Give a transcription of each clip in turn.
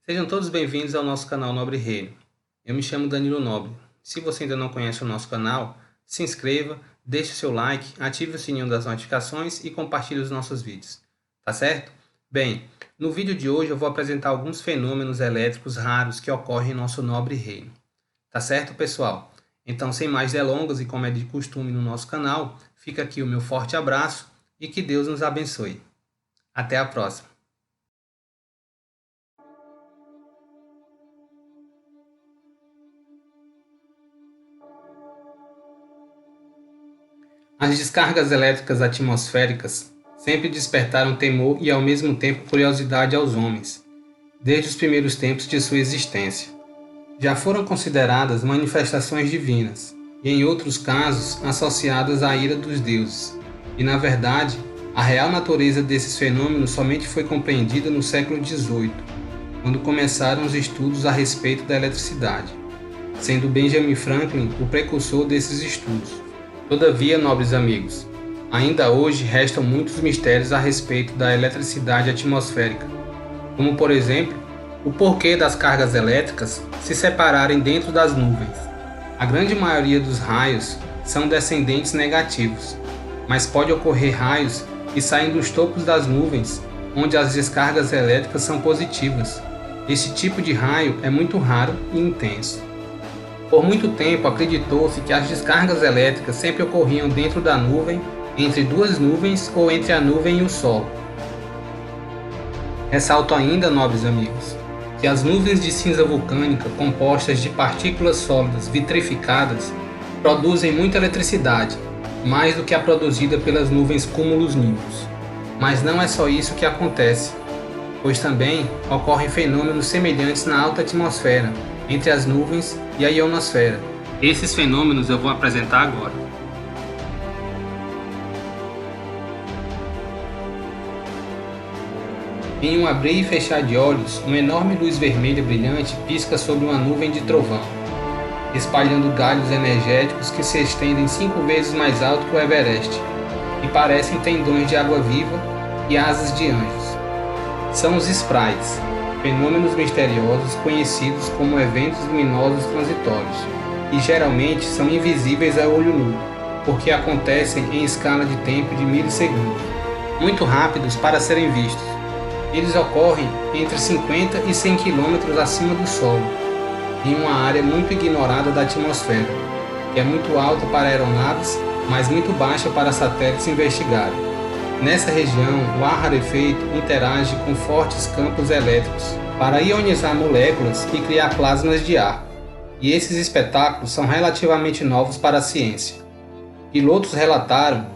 Sejam todos bem-vindos ao nosso canal Nobre Reino. Eu me chamo Danilo Nobre. Se você ainda não conhece o nosso canal, se inscreva, deixe seu like, ative o sininho das notificações e compartilhe os nossos vídeos. Tá certo? Bem, no vídeo de hoje eu vou apresentar alguns fenômenos elétricos raros que ocorrem em nosso Nobre Reino. Tá certo, pessoal? Então, sem mais delongas e como é de costume no nosso canal, fica aqui o meu forte abraço e que Deus nos abençoe. Até a próxima! As descargas elétricas atmosféricas sempre despertaram temor e ao mesmo tempo curiosidade aos homens, desde os primeiros tempos de sua existência. Já foram consideradas manifestações divinas, e em outros casos associadas à ira dos deuses, e na verdade, a real natureza desses fenômenos somente foi compreendida no século XVIII, quando começaram os estudos a respeito da eletricidade, sendo Benjamin Franklin o precursor desses estudos. Todavia, nobres amigos, ainda hoje restam muitos mistérios a respeito da eletricidade atmosférica, como por exemplo, o porquê das cargas elétricas se separarem dentro das nuvens. A grande maioria dos raios são descendentes negativos, mas pode ocorrer raios que saem dos topos das nuvens, onde as descargas elétricas são positivas. Esse tipo de raio é muito raro e intenso. Por muito tempo acreditou-se que as descargas elétricas sempre ocorriam dentro da nuvem, entre duas nuvens ou entre a nuvem e o Sol. Ressalto ainda, nobres amigos, que as nuvens de cinza vulcânica compostas de partículas sólidas vitrificadas produzem muita eletricidade, mais do que a produzida pelas nuvens cúmulos-nimbus. Mas não é só isso que acontece, pois também ocorrem fenômenos semelhantes na alta atmosfera, entre as nuvens e a ionosfera. Esses fenômenos eu vou apresentar agora. Em um abrir e fechar de olhos, uma enorme luz vermelha brilhante pisca sobre uma nuvem de trovão, espalhando galhos energéticos que se estendem 5 vezes mais alto que o Everest, e parecem tendões de água viva e asas de anjos. São os sprites, fenômenos misteriosos conhecidos como eventos luminosos transitórios, e geralmente são invisíveis a olho nu, porque acontecem em escala de tempo de milissegundos, muito rápidos para serem vistos. Eles ocorrem entre 50 e 100 km acima do solo, em uma área muito ignorada da atmosfera, que é muito alta para aeronaves, mas muito baixa para satélites investigarem. Nessa região, o ar rarefeito interage com fortes campos elétricos para ionizar moléculas e criar plasmas de ar, e esses espetáculos são relativamente novos para a ciência. Pilotos relataram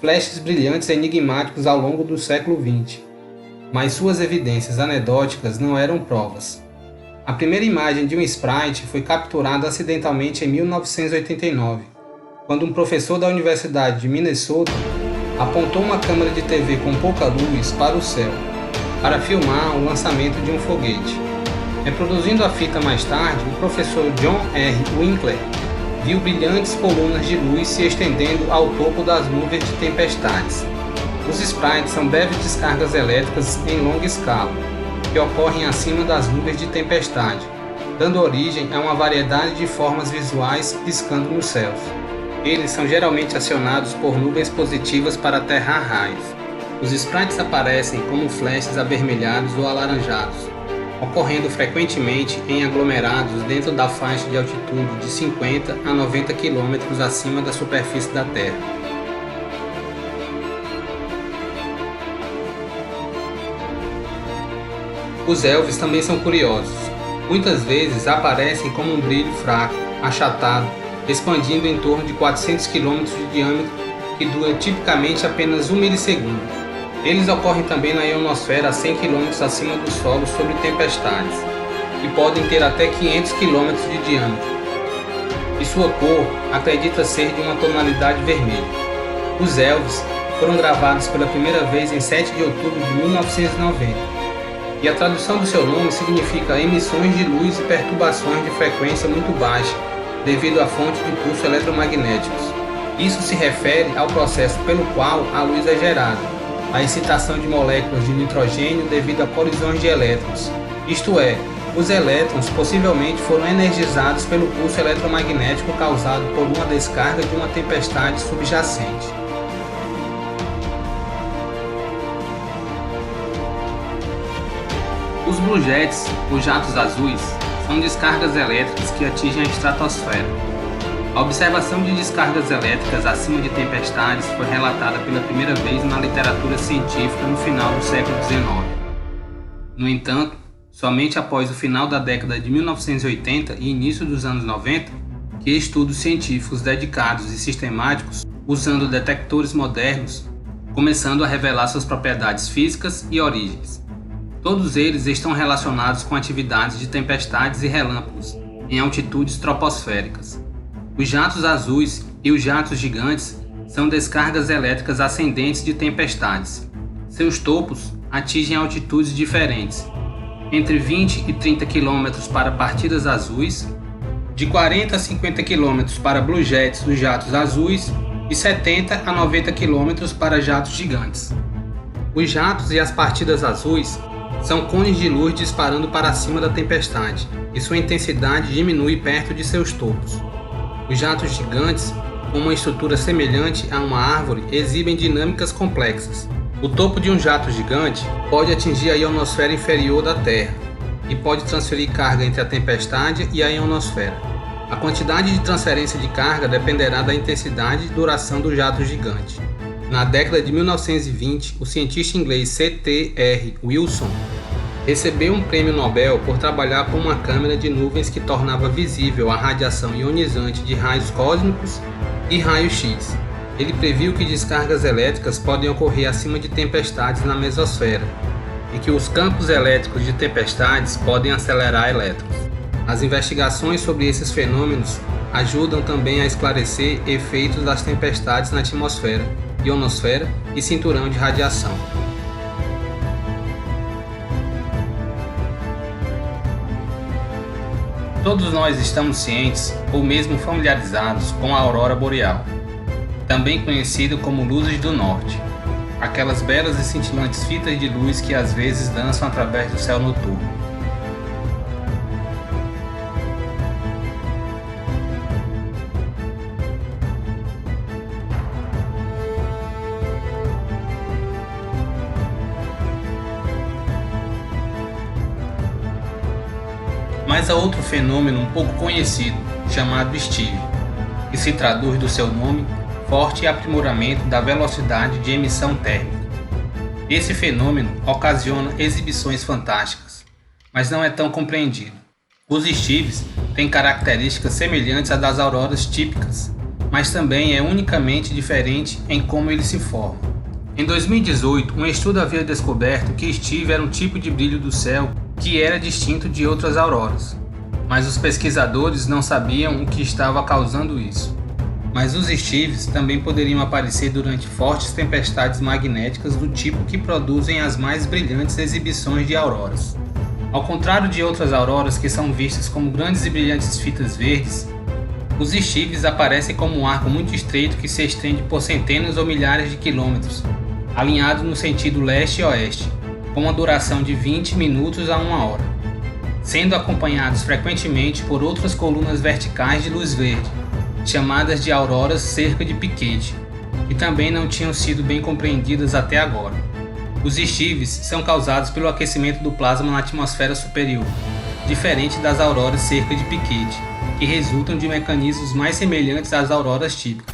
flashes brilhantes enigmáticos ao longo do século XX, mas suas evidências anedóticas não eram provas. A primeira imagem de um sprite foi capturada acidentalmente em 1989, quando um professor da Universidade de Minnesota apontou uma câmera de TV com pouca luz para o céu, para filmar o lançamento de um foguete. Reproduzindo a fita mais tarde, o professor John R. Winkler viu brilhantes colunas de luz se estendendo ao topo das nuvens de tempestades. Os sprites são breves descargas elétricas em longa escala, que ocorrem acima das nuvens de tempestade, dando origem a uma variedade de formas visuais piscando nos céus. Eles são geralmente acionados por nuvens positivas para aterrar raios. Os sprites aparecem como flashes avermelhados ou alaranjados, ocorrendo frequentemente em aglomerados dentro da faixa de altitude de 50 a 90 km acima da superfície da Terra. Os elves também são curiosos. Muitas vezes aparecem como um brilho fraco, achatado, expandindo em torno de 400 km de diâmetro, que dura tipicamente apenas 1 milissegundo. Eles ocorrem também na ionosfera a 100 km acima do solo sobre tempestades, e podem ter até 500 km de diâmetro. E sua cor acredita ser de uma tonalidade vermelha. Os elves foram gravados pela primeira vez em 7 de outubro de 1990. e a tradução do seu nome significa emissões de luz e perturbações de frequência muito baixa, devido à fonte de pulsos eletromagnéticos. Isso se refere ao processo pelo qual a luz é gerada, a excitação de moléculas de nitrogênio devido a colisões de elétrons, isto é, os elétrons possivelmente foram energizados pelo pulso eletromagnético causado por uma descarga de uma tempestade subjacente. Os Blue Jets, os jatos azuis, são descargas elétricas que atingem a estratosfera. A observação de descargas elétricas acima de tempestades foi relatada pela primeira vez na literatura científica no final do século XIX. No entanto, somente após o final da década de 1980 e início dos anos 90, que estudos científicos dedicados e sistemáticos, usando detectores modernos, começando a revelar suas propriedades físicas e origens. Todos eles estão relacionados com atividades de tempestades e relâmpagos em altitudes troposféricas. Os jatos azuis e os jatos gigantes são descargas elétricas ascendentes de tempestades. Seus topos atingem altitudes diferentes, entre 20 e 30 km para partidas azuis, de 40 a 50 km para Blue Jets dos jatos azuis e 70 a 90 km para jatos gigantes. Os jatos e as partidas azuis são cones de luz disparando para cima da tempestade, e sua intensidade diminui perto de seus topos. Os jatos gigantes, com uma estrutura semelhante a uma árvore, exibem dinâmicas complexas. O topo de um jato gigante pode atingir a ionosfera inferior da Terra e pode transferir carga entre a tempestade e a ionosfera. A quantidade de transferência de carga dependerá da intensidade e duração do jato gigante. Na década de 1920, o cientista inglês C.T.R. Wilson recebeu um prêmio Nobel por trabalhar com uma câmera de nuvens que tornava visível a radiação ionizante de raios cósmicos e raios-x. Ele previu que descargas elétricas podem ocorrer acima de tempestades na mesosfera e que os campos elétricos de tempestades podem acelerar elétrons. As investigações sobre esses fenômenos ajudam também a esclarecer efeitos das tempestades na atmosfera, ionosfera e cinturão de radiação. Todos nós estamos cientes ou mesmo familiarizados com a aurora boreal, também conhecido como luzes do norte, aquelas belas e cintilantes fitas de luz que às vezes dançam através do céu noturno. Mas há outro fenômeno um pouco conhecido, chamado Steve, que se traduz do seu nome, forte aprimoramento da velocidade de emissão térmica. Esse fenômeno ocasiona exibições fantásticas, mas não é tão compreendido. Os Steves têm características semelhantes às das auroras típicas, mas também é unicamente diferente em como eles se formam. Em 2018, um estudo havia descoberto que Steve era um tipo de brilho do céu que era distinto de outras auroras, mas os pesquisadores não sabiam o que estava causando isso. Mas os Steves também poderiam aparecer durante fortes tempestades magnéticas do tipo que produzem as mais brilhantes exibições de auroras. Ao contrário de outras auroras que são vistas como grandes e brilhantes fitas verdes, os Steves aparecem como um arco muito estreito que se estende por centenas ou milhares de quilômetros, alinhado no sentido leste-oeste, com uma duração de 20 minutos a 1 hora, sendo acompanhados frequentemente por outras colunas verticais de luz verde, chamadas de auroras cerca de Piquete, que também não tinham sido bem compreendidas até agora. Os Steves são causados pelo aquecimento do plasma na atmosfera superior, diferente das auroras cerca de Piquete, que resultam de mecanismos mais semelhantes às auroras típicas.